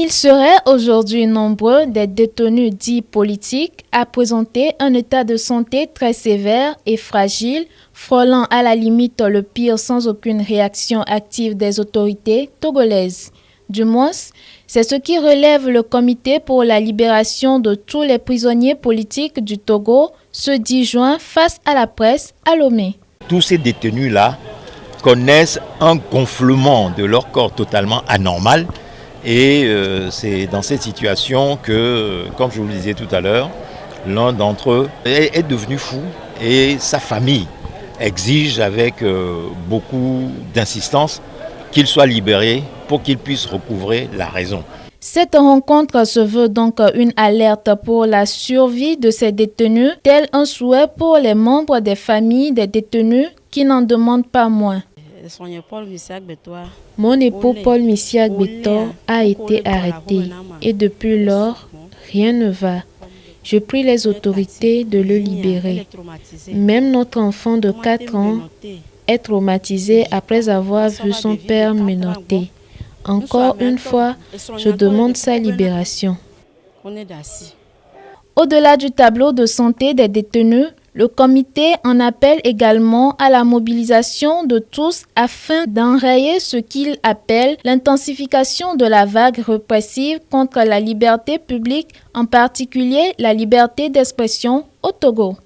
Il serait aujourd'hui nombreux des détenus dits politiques à présenter un état de santé très sévère et fragile, frôlant à la limite le pire sans aucune réaction active des autorités togolaises. Du moins, c'est ce qui relève le Comité pour la libération de tous les prisonniers politiques du Togo ce 10 juin face à la presse à Lomé. Tous ces détenus-là connaissent un gonflement de leur corps totalement anormal. Et c'est dans cette situation que, comme je vous le disais tout à l'heure, l'un d'entre eux est devenu fou et sa famille exige avec beaucoup d'insistance qu'il soit libéré pour qu'il puisse recouvrer la raison. Cette rencontre se veut donc une alerte pour la survie de ces détenus, tel un souhait pour les membres des familles des détenus qui n'en demandent pas moins. Mon époux Paul Missiak Betor a été arrêté et depuis lors, rien ne va. Je prie les autorités de le libérer. Même notre enfant de 4 ans est traumatisé après avoir vu son père menotté. Encore une fois, je demande sa libération. Au-delà du tableau de santé des détenus, le comité en appelle également à la mobilisation de tous afin d'enrayer ce qu'il appelle l'intensification de la vague répressive contre la liberté publique, en particulier la liberté d'expression au Togo.